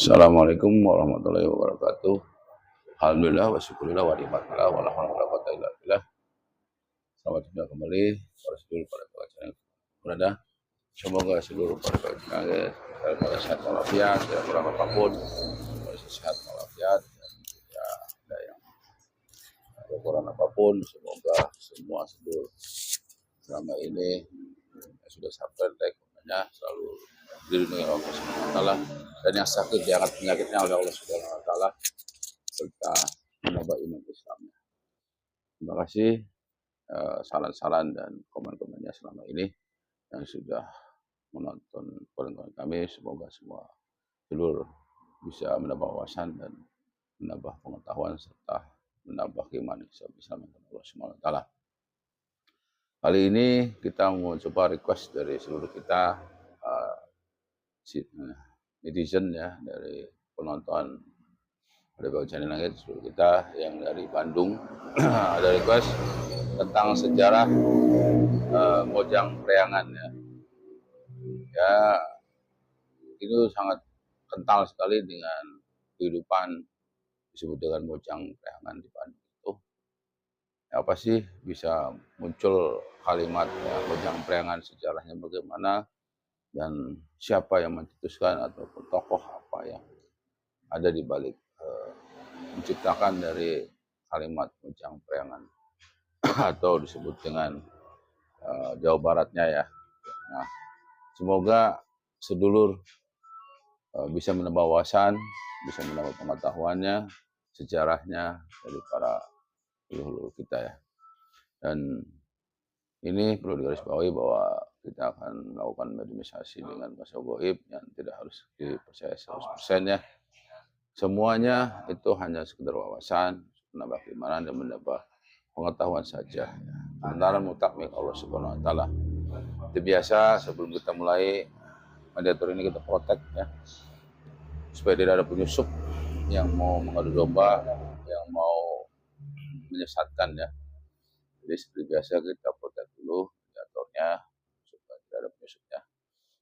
Assalamualaikum warahmatullahi wabarakatuh. Alhamdulillah wa syukurillah wa nikmatillah wa la haula wa la quwwata illa billah. Selamat datang kembali para seluruh para pengacara yang berada. Semoga seluruh para pengacara dalam keadaan sehat walafiat, dalam kurang apapun, sehat walafiat, dan tidak ada yang kekurangan apapun. Semoga semua seluruh selama ini yang sudah sampai rekomendasinya selalu dilindungi oleh Allah Subhanahu wa taala, dan yang sakit diangkat penyakitnya oleh Allah Subhanahu wa taala serta menambah iman Islamnya. Terima kasih saran-saran dan komen-komennya selama ini yang sudah menonton konten kami. Semoga semua seluruh bisa menambah wawasan dan menambah pengetahuan serta menambah keimanan Islam Allah Subhanahu wa taala. Kali ini kita mau coba request dari seluruh kita netizen ya, dari penonton dari Bang Channel Langit seluruh kita yang dari Bandung. Ada request tentang sejarah Mojang Priangan ya. Ya, itu sangat kental sekali dengan kehidupan disebut dengan Mojang Priangan di Bandung itu. Ya, apa sih bisa muncul kalimat ya, Mojang Priangan, sejarahnya bagaimana, dan siapa yang mencetuskan ataupun tokoh apa yang ada di balik menciptakan dari kalimat Mojang Priangan atau disebut dengan Jawa Baratnya ya. Nah, semoga sedulur bisa menambah wawasan, bisa menambah pengetahuannya, sejarahnya dari para leluhur kita ya. Dan ini perlu digarisbawahi bahwa kita akan melakukan mediumisasi dengan bahasa gaib yang tidak harus dipercaya 100% ya. Semuanya itu hanya sekedar wawasan, menambah keimanan dan menambah pengetahuan saja. Antara mutakmik Allah Subhanahu wa taala. Itu biasa sebelum kita mulai mediator ini kita protek ya, supaya tidak ada penyusup yang mau mengadu domba, yang mau menyesatkan ya. Jadi seperti biasa kita protek dulu mediatornya supaya tidak ada penyusupnya.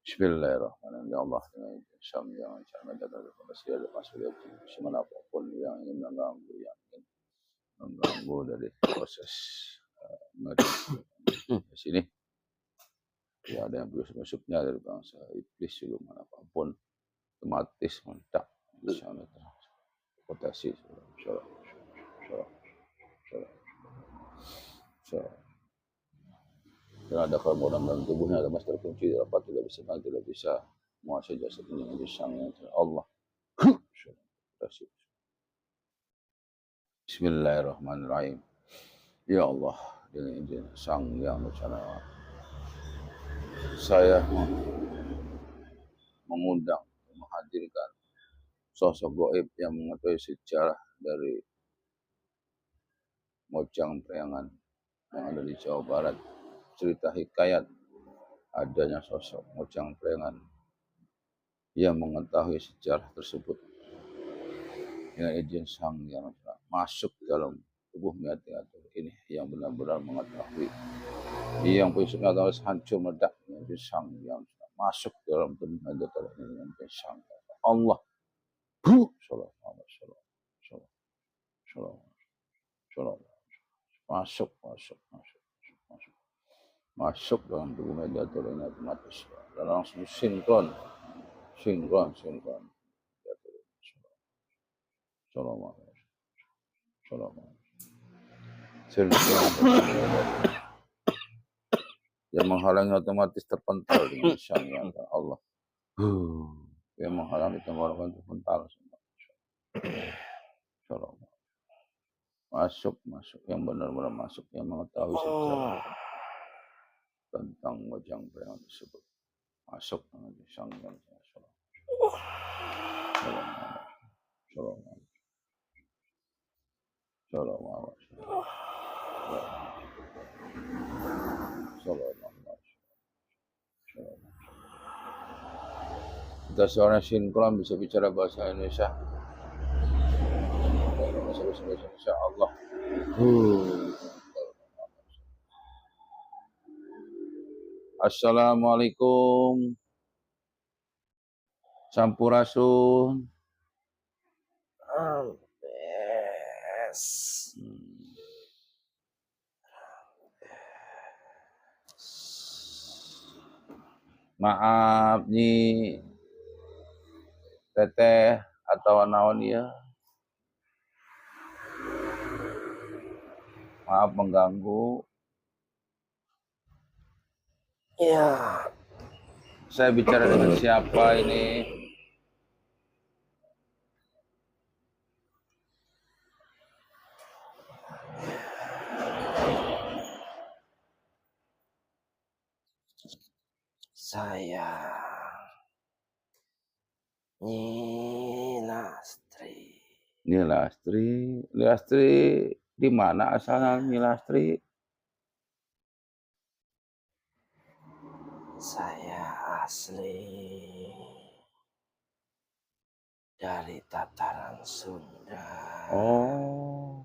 Bismillahirrahmanirrahim. Ya Allah, dengan Islam yang cara mediator masih ada masalah apapun yang ingin mengganggu dari proses di sini. Ya, ada yang masuknya dari bangsa iblis siluman apapun otomatis mentak insyaallah potasi dan ada kemudahan dalam tubuhnya, ada mas terkunci dapat tidak bisa menguasai jasad ini menjadi sang Allah. Bismillahirrahmanirrahim. Ya Allah, dengan izin sang yang rencana, saya mengundang, menghadirkan sosok gaib yang mengetahui sejarah dari Mojang Priangan yang ada di Jawa Barat. Cerita hikayat adanya sosok Mojang Priangan yang mengetahui sejarah tersebut. Dengan izin sang yang masuk dalam tubuh mediator ini yang benar-benar mengetahui, yang prinsipnya adalah hancur meledak, menjadi sang yang masuk dalam tubuh mediator ini dengan sang Allah. Masuk dalam tubuh mediator ini otomatis dan langsung sinkron. Yang menghalangi otomatis terpental dengan sang yang Allah. Yang menghalangi tenggorokan terpental semua. Masuk yang benar-benar masuk, yang mengetahui sejarah tentang Mojang Priangan tersebut. Masuk dengan sang yang kita seorang sinkron bisa bicara bahasa Indonesia. Bahasa Indonesia Allah. Assalamualaikum. Sampurasun. Rambes. Maaf Nyi Teteh atau naon ya. Maaf mengganggu. Ya, Saya bicara dengan siapa ini? saya Nyi Lastri. Nyi Lastri. Lastri di mana asalnya Nyi Lastri? Saya asli dari tataran Sunda. Oh.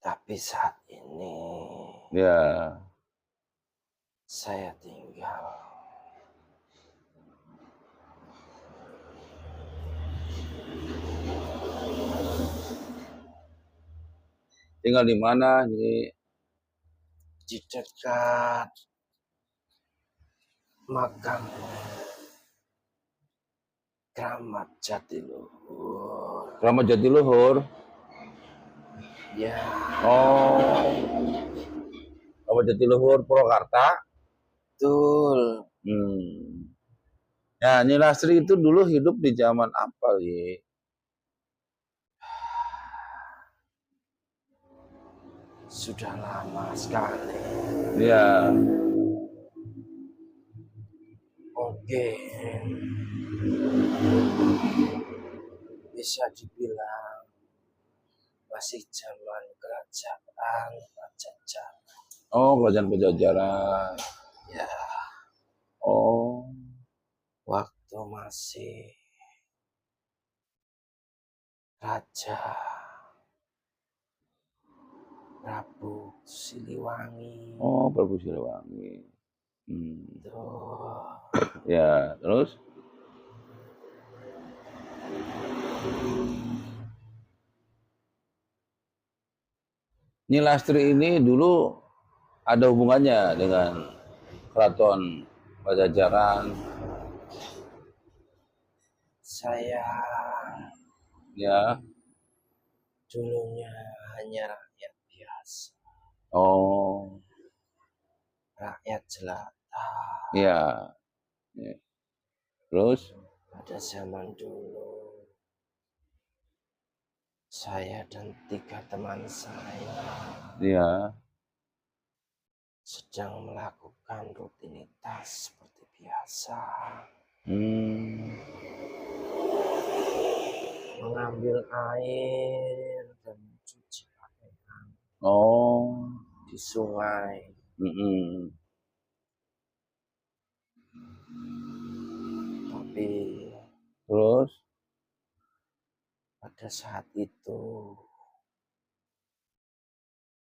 Tapi saat ini Ya. saya tinggal Tinggal di mana Nyi? di dekat makam Kramat Jatiluhur. Kramat Jatiluhur. Ya. Oh. Kramat Jatiluhur Purwakarta. Betul. Ya, Nyi Lastri itu dulu hidup di zaman apa, Ye? Sudah lama sekali. Ya. Oke. Bisa dibilang masih zaman kerajaan Pajajaran. Oh, kerajaan Pajajaran. Ya. Oh. Waktu masih Raja Prabu Siliwangi. Oh, Prabu Siliwangi. Tuh. Ya, terus? Nyi Lastri ini dulu ada hubungannya dengan Keraton Pajajaran. Saya Ya. dulunya hanya rakyat biasa. Oh. Rakyat jelata. Ya. Ya. Terus? Pada zaman dulu saya dan 3 teman saya sedang melakukan rutinitas seperti biasa. Mengambil air dan mencuci pakaian. Oh. Di sungai. Tapi Terus? pada saat itu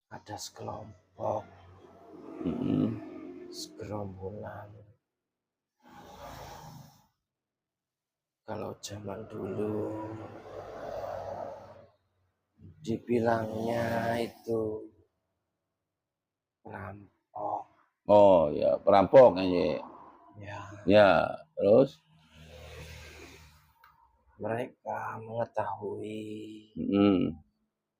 ada sekelompok segerombolan. Kalau zaman dulu dibilangnya itu perampok. Oh ya, perampok ya. Ya, terus? Mereka mengetahui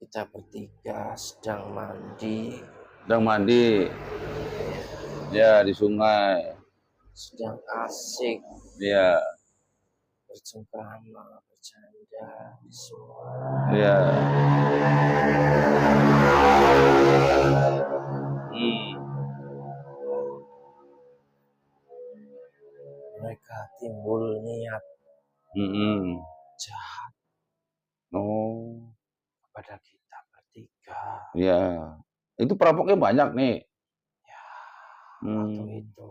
kita bertiga sedang mandi. Sedang mandi. Ya, di sungai. Sedang asik. Ya. Bercengkrama, bercanda di sungai. Ya. Mereka timbul niat jahat kepada kita bertiga. Ya. Itu perampoknya banyak nih. Ya, waktu itu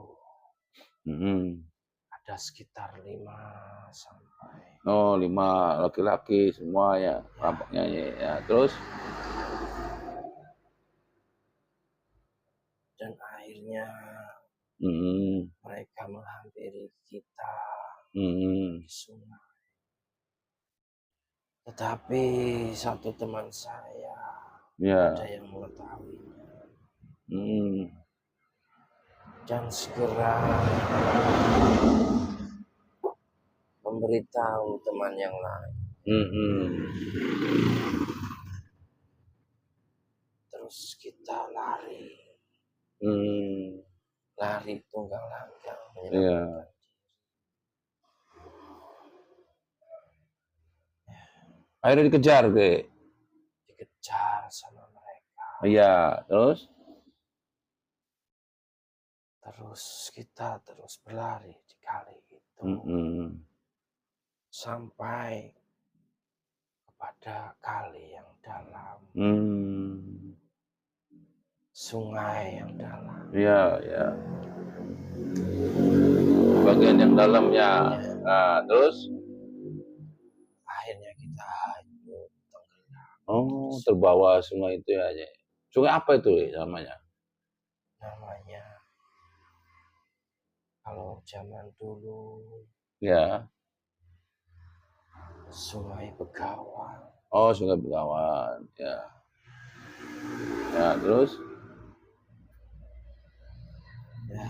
ada sekitar 5 sampai. Oh, 5 laki-laki semua ya perampoknya ya. Terus? Dan akhirnya mereka menghampiri kita di sungai. Tetapi satu teman saya Ya. ada yang mengetahuinya Hmm. dan segera memberitahu teman yang lain. Terus kita lari tunggang langgang Iya. menyelamatkan diri. Akhirnya dikejar, Ge. Dikejar sama mereka. Iya, terus? Terus kita terus berlari di kali itu sampai kepada kali yang dalam, sungai yang dalam. Iya, ya. Bagian yang dalamnya. Nah, terus? Akhirnya kita hanyut tenggelam. Oh, terbawa sungai itu ya. Sungai apa itu namanya? Namanya kalau zaman dulu Ya. Sungai Begawan. Oh, Sungai Begawan. Ya. Ya, terus? Ya.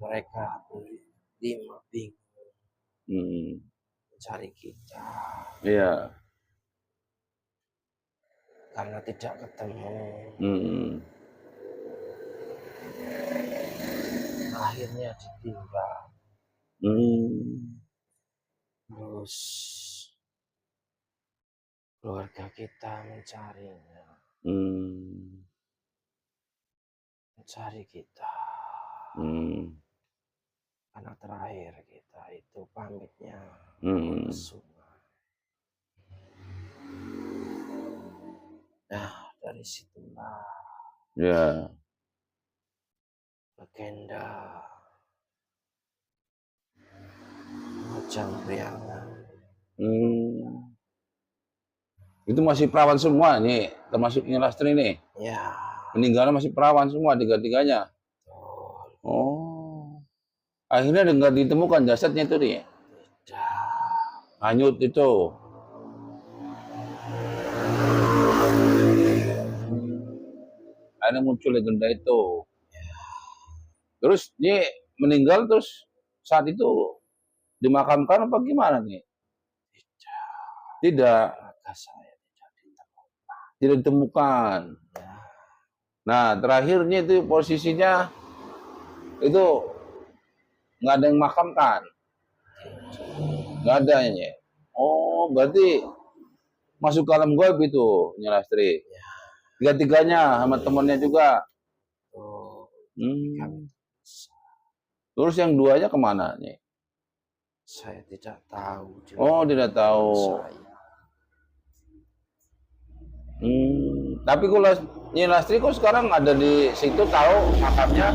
Mereka berlima bingung mencari kita. Iya. Karena tidak ketemu. Akhirnya ditinggal. Terus keluarga kita mencarinya. Mencari kita. Karena terakhir kita itu pamitnya ke sungai. Nah, dari situlah Ya. legenda Mojang Priangan. Itu masih perawan semua nih, termasuk Lastri nih. Ya. Meninggalnya masih perawan semua, tiga-tiganya. Oh. Akhirnya nggak ditemukan jasadnya itu nih. Tidak. Hanyut itu. Akhirnya muncul legenda itu. Terus dia meninggal terus saat itu dimakamkan apa gimana nih? Tidak. Tidak ditemukan. Nah, terakhirnya itu posisinya itu nggak ada yang makamkan. Nggak ada ya. Oh, berarti masuk ke alam gaib itu, Nyelastri. Tiga-tiganya sama temannya juga. Terus yang duanya kemana nih? Saya tidak tahu. Oh, tidak tahu. Tapi kalau Nyelastri kok sekarang ada di situ, tahu makamnya?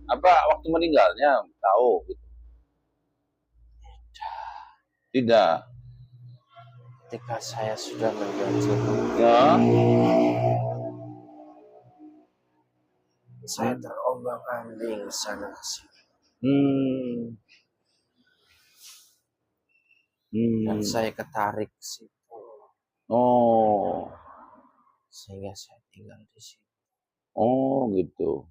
Apa waktu meninggalnya tahu? Gitu. Tidak. Ketika saya sudah menjadi Ya. Saya terombang-ambing sana sini. Dan saya ketarik ke situ. Oh. Sehingga saya tinggal di situ. Oh, gitu.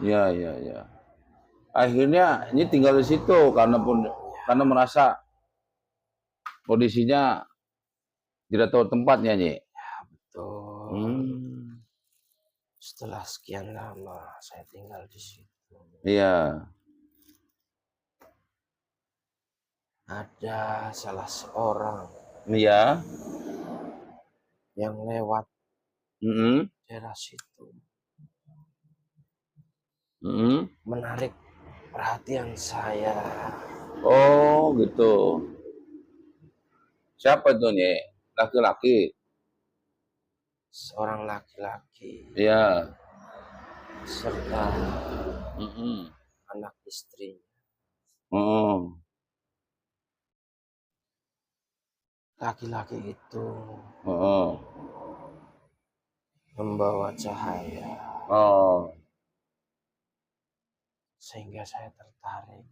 Ya. Akhirnya ini tinggal di situ karena merasa kondisinya tidak tahu tempatnya, Nyi. Ya, betul. Setelah sekian lama saya tinggal di situ. Iya. Ada salah seorang. Iya. Yang lewat daerah situ. Menarik perhatian saya. Oh, gitu. Siapa itu, Nyi? Laki-laki? Seorang laki-laki. Iya. Serta anak istrinya. Laki-laki itu membawa cahaya. Sehingga saya tertarik.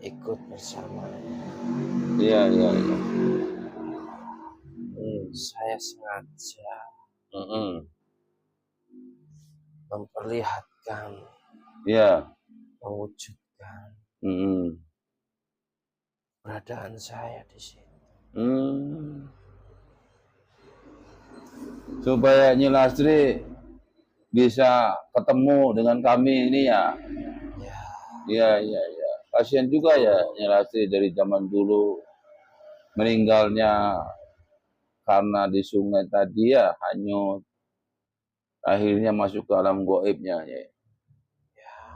ikut bersama. Iya. Saya sengaja Mm-mm. memperlihatkan, Iya. mewujudkan Mm-mm. keberadaan saya di sini. Supaya Nyi Lastri bisa ketemu dengan kami ini ya. Iya. Kasihan juga ya Nyi Lastri dari zaman dulu meninggalnya karena di sungai tadi ya hanyut. Akhirnya masuk ke alam gaibnya ya.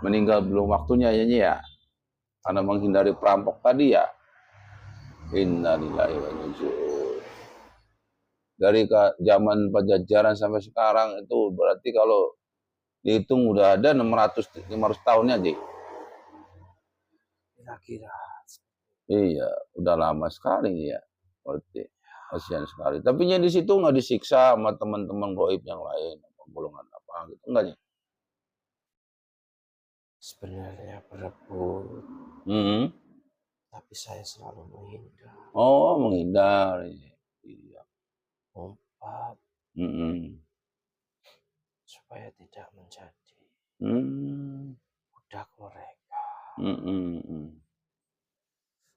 Meninggal belum waktunya ya Nyi ya. Karena menghindari perampok tadi ya. Innalillahi wa inna ilaihi raji'un. Dari zaman Pajajaran sampai sekarang itu berarti kalau dihitung udah ada 500 tahunnya, Ji. Kira-kira. Iya, udah lama sekali ya. Berarti kasihan sekali. Tapi di situ nggak disiksa sama teman-teman gaib yang lain, golongan apa gitu enggak nih? Sebenarnya berebut, tapi saya selalu menghindar. Oh, menghindar. Iya. Umpat supaya tidak menjadi budak mereka.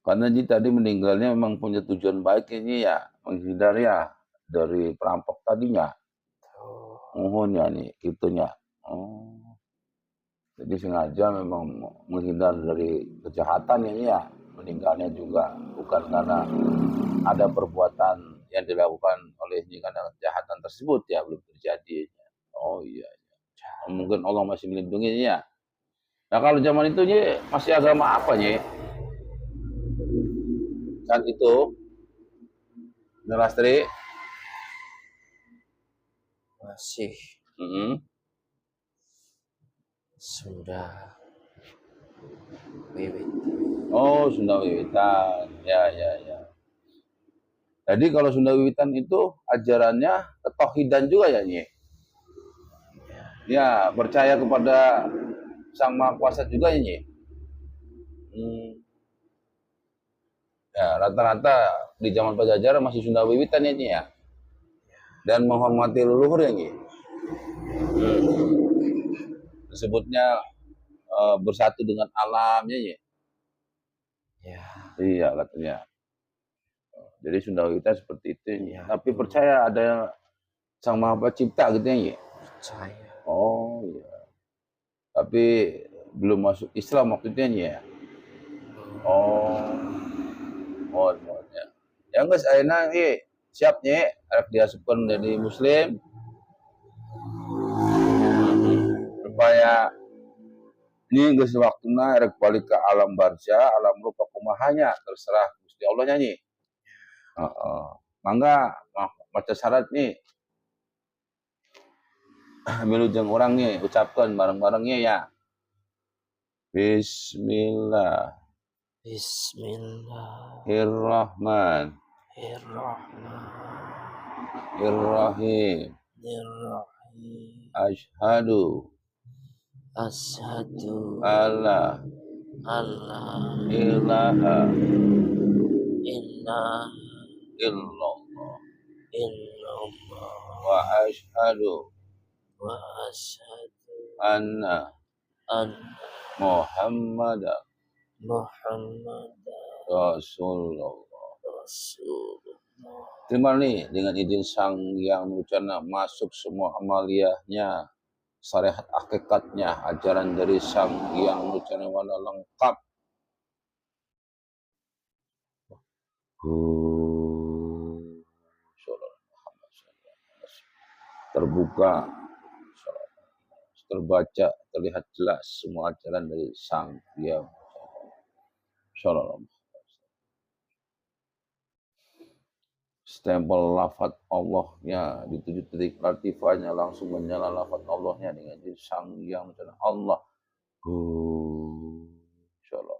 Karena Ji tadi meninggalnya memang punya tujuan baik ini ya, menghindar ya dari perampok tadinya. Mohon ya nih, gitunya. Oh. Jadi sengaja memang menghindar dari kejahatan ini ya, meninggalnya juga bukan karena ada perbuatan yang dilakukan olehnya karena kejahatan tersebut ya belum terjadi. Oh iya. Mungkin Allah masih melindungi ya. Nah kalau zaman itu Nyi, masih agama apa Nyi? Saat itu, Nyi Lastri masih Sunda Wiwit. Oh, Sunda Wiwitan. Ya. Jadi kalau Sunda Wiwitan itu ajarannya ketauhidan juga ya, Nyi? Ya, percaya kepada Sang Maha Kuasa juga ya, Nyi? Ya, rata-rata di zaman Pajajaran masih Sunda Wiwitan ya, Nyi ya? Dan menghormati leluhur ya, Nyi? Disebutnya bersatu dengan alamnya, Nyi? Ya. Iya, katanya. Jadi Sunda Wiwitan seperti itu, Nyi. Ya, tapi percaya ada Sang Maha Pencipta gitu ya, Nyi? Percaya. Oh, iya. Tapi belum masuk Islam waktu itu, Nyi ya? Oh, mohon ya. Ya enggak, ayeuna Nyi siap Nyi, arek diasupkeun menjadi muslim. Supaya ini geus waktuna arek balik ke alam barzah, alam rupa kumahanya terserah Gusti Allah nya Nyi. Heeh. Mangga maca syarat Nyi. Milujeng orang Nyi ucapkeun bareng-barengnya ya. Bismillahirrahmanirrahim. Asyhadu alla ilaha illallah wa asyhadu anna Muhammadan Rasulullah. Terima nih dengan izin Sang Yang Wicana masuk semua amaliyahnya, syariat hakikatnya, ajaran dari Sang Yang Wicana wana lengkap. Terbuka, terbaca, terlihat jelas semua ajaran dari Sang Yang Wicana. Stempel lafaz Allahnya di 7 titik latifahnya langsung menyala lafaz Allahnya dengan Sang Yang Wicana Allah. Insyaallah.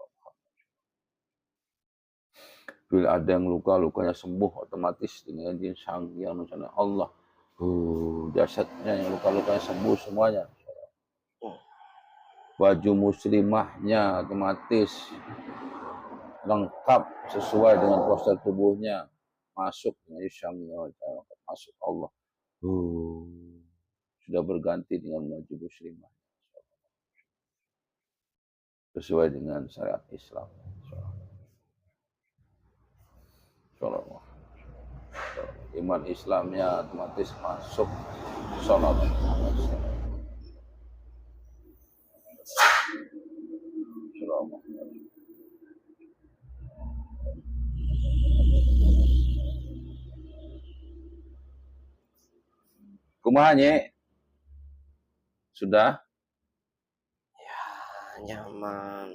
Bila ada yang luka, lukanya sembuh otomatis dengan izin Sang Yang Wicana Allah. Jasadnya yang luka-lukanya sembuh semuanya. Baju muslimahnya otomatis lengkap sesuai dengan postur tubuhnya, masuk dengan Isyamnya, masuk Allah. Sudah berganti dengan maju muslimah sesuai dengan syariat Islam. Insyaallah. Iman Islamnya otomatis masuk sholat. Kumaha Nye? Sudah? Ya, nyaman.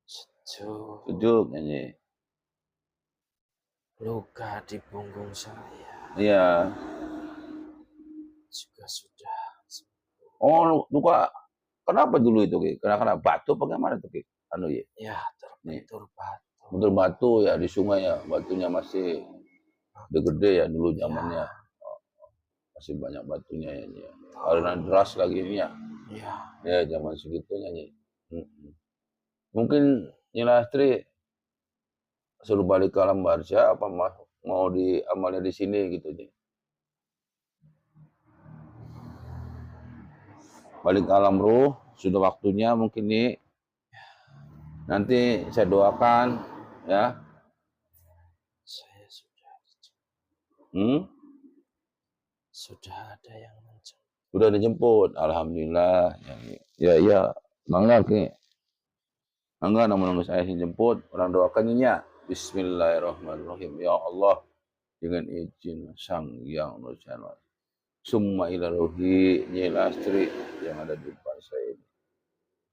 Sejuk. Sejuk Nye. Luka di punggung saya Iya. juga sudah sembuh. Oh, luka kenapa dulu itu Ki? Kena batu bagaimana tuh Ki? Anu ya? Ya, terbentur batu. Bentur batu ya di sungai ya, batunya masih gede-gede ya dulu zamannya. Ya. Masih banyak batunya ya. Karena deras lagi ini ya. Iya. Ya zaman segitunya nih. Mungkin Nilastri suruh balik ke alam barzah apa mau diamalnya di sini gitu nih. Balik ke alam ruh, sudah waktunya mungkin nih. Nanti saya doakan ya. Saya sudah. Sudah ada yang menjemput. Sudah dijemput, alhamdulillah. Ya, mangga Ki. Mangga namun saya jemput, orang doakannya ya. Bismillahirrahmanirrahim. Ya Allah, dengan izin Sang Yang Nurjana. Summa ila ruhi Nilastri yang ada di depan saya ini.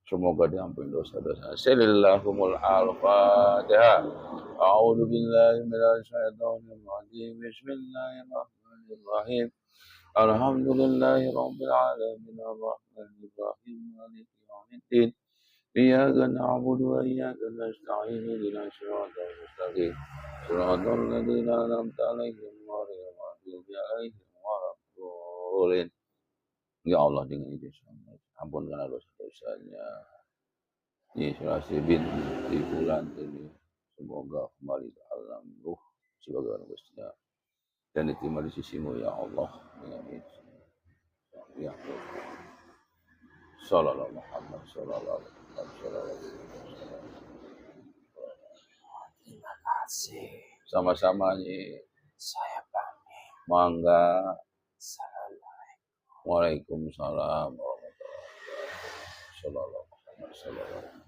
Semoga diampuni dosa-dosa. Salillahumul al-Fatihah. A'udzu billahi minasy syaithanir rajim. Bismillahirrahmanirrahim. Alhamdulillahi rabbil alamin arrahmanir rahim maliki yaumiddin. Iyyaka na'budu wa iyyaka nasta'in ihdinas siratal mustaqim. Siratal ladzina an'amta 'alaihim ghairil maghdubi 'alaihim waladdallin. Ya Allah dengan izin ampunkanlah dosa-dosanya. Ini Sulasi binti Fulan ini semoga kembali ke alam ruh sebagai orang Gustinya dan diterima di sisimu ya Allah dengan izin. Ya Allah. Sallallahu Muhammad sallallahu alaihi wasallam. Terima kasih. Sama-sama nih. Saya pamit. Mangga. Assalamualaikum. Waalaikumsalam warahmatullahi wabarakatuh. Sallallahu Muhammad sallallahu alaihi wasallam.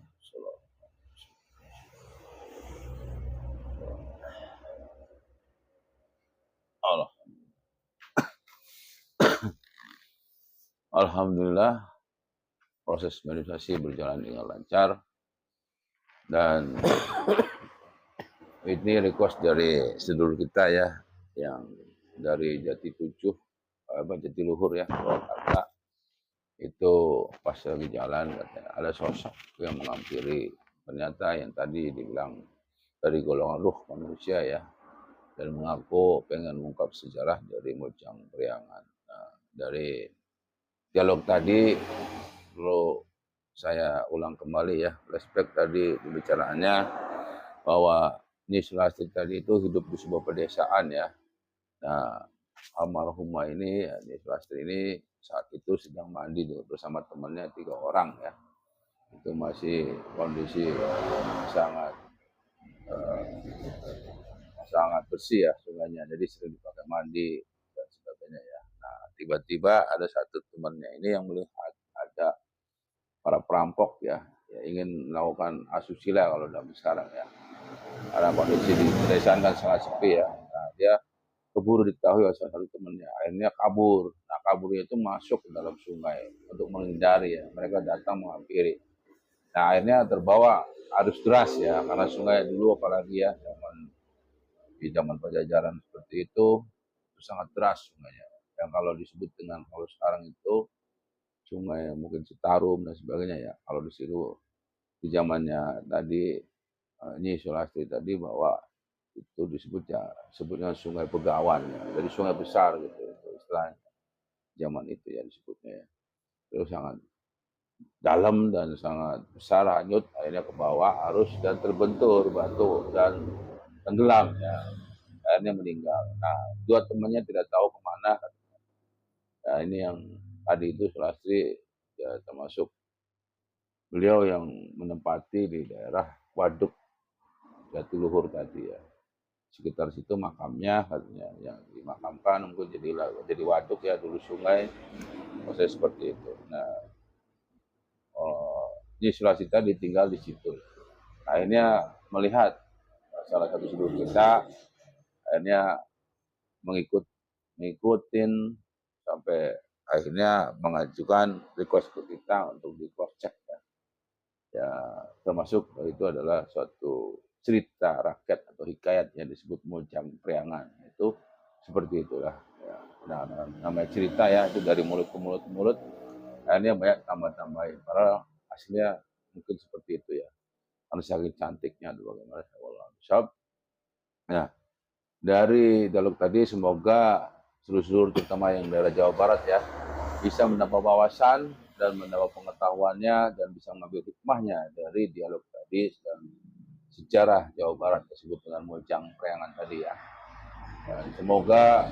Alhamdulillah proses meditasi berjalan dengan lancar dan ini request dari sedulur kita ya yang dari Jatiluhur ya Purwakarta itu pas lagi jalan katanya ada sosok yang menghampiri, ternyata yang tadi dibilang dari golongan ruh manusia ya, dan mengaku pengen mengungkap sejarah dari Mojang Priangan. Nah, dari dialog tadi perlu saya ulang kembali ya, flashback tadi pembicaraannya bahwa Nyi Sulastri tadi itu hidup di sebuah pedesaan ya. Nah, almarhumah ini, Nyi Sulastri ini saat itu sedang mandi bersama temannya 3 orang ya. Itu masih kondisi sangat bersih ya sungainya, jadi sering dipakai mandi dan sebagainya ya. Nah, tiba-tiba ada satu temannya ini yang melihat ada para perampok ya ingin melakukan asusila kalau dalam sekarang ya. Karena kondisi di pedesaan kan sangat sepi ya. Nah, dia keburu diketahui oleh salah satu temannya. Akhirnya kabur. Nah, kaburnya itu masuk ke dalam sungai untuk menghindari ya. Mereka datang menghampiri. Nah, akhirnya terbawa arus deras ya, karena sungai dulu apalagi ya di zaman Pajajaran seperti itu sangat deras sungainya. Yang kalau disebut dengan kalau sekarang itu sungai mungkin Citarum dan sebagainya ya. Kalau di situ di zamannya tadi Nyi Sulastri tadi bahwa itu sebutnya Sungai Begawan ya. Jadi sungai besar gitu istilahnya zaman itu ya disebutnya ya. Terus sangat dalam dan sangat besar, hanyut, akhirnya ke bawah arus dan terbentur batu dan tenggelam ya. Akhirnya meninggal. Nah, dua temannya tidak tahu kemana. Nah, ini yang tadi itu Sulastri ya, termasuk beliau yang menempati di daerah Waduk Jatiluhur tadi ya. Sekitar situ makamnya katanya yang dimakamkan mungkin jadi waduk ya, dulu sungai, proses seperti itu. Nah, ini Sulasita ditinggal di situ. Akhirnya melihat salah satu sedulur kita, akhirnya ngikutin sampai akhirnya mengajukan request ke kita untuk di cross check ya. Ya, termasuk itu adalah suatu cerita rakyat atau hikayat yang disebut Mojang Priangan. Itu seperti itulah ya. Nah, namanya cerita ya, itu dari mulut ke mulut, akhirnya banyak tambah-tambahin, padahal aslinya mungkin seperti itu ya, karena saking cantiknya bagaimana shop. Nah, dari dialog tadi semoga seluruh terutama yang daerah Jawa Barat ya bisa menambah wawasan dan menambah pengetahuannya dan bisa mengambil hikmahnya dari dialog tadi dan sejarah Jawa Barat disebut dengan Mojang Priangan tadi ya. Dan semoga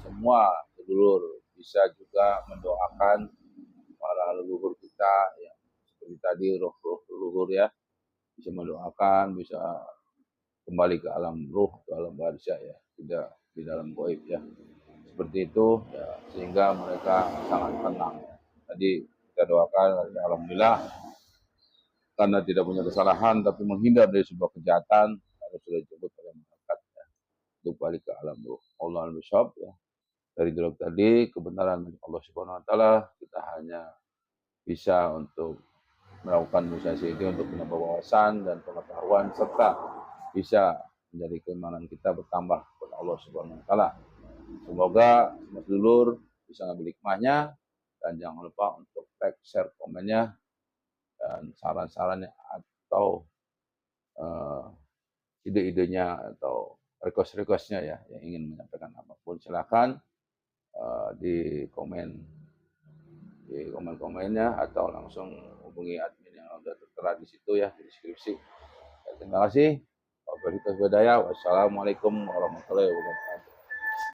semua sedulur bisa juga mendoakan para leluhur kita yang seperti tadi roh-roh leluhur ya, bisa mendoakan, bisa kembali ke alam ruh, ke alam barzah ya, tidak di dalam goib ya. Seperti itu ya, sehingga mereka sangat tenang. Tadi kita doakan alhamdulillah karena tidak punya kesalahan tapi menghindar dari sebuah kejahatan harus sudah disebut oleh masyarakat ya, untuk balik ke alam ruh. Allah al-Bishab ya. Dari dialog tadi kebenaran Allah Subhanahu wa taala, kita hanya bisa untuk melakukan inisiasi ini untuk menambah wawasan dan pengetahuan serta bisa menjadi keimanan kita bertambah kepada Allah Subhanahu wa taala. Semoga semua dulur bisa ngambil hikmahnya dan jangan lupa untuk like, share, komennya dan saran-sarannya atau ide-idenya atau request-requestnya ya yang ingin menyampaikan apapun silakan di komen-komennya atau langsung hubungi admin yang sudah tertera di situ ya di deskripsi. Ya, terima kasih. Wassalamualaikum warahmatullahi wabarakatuh.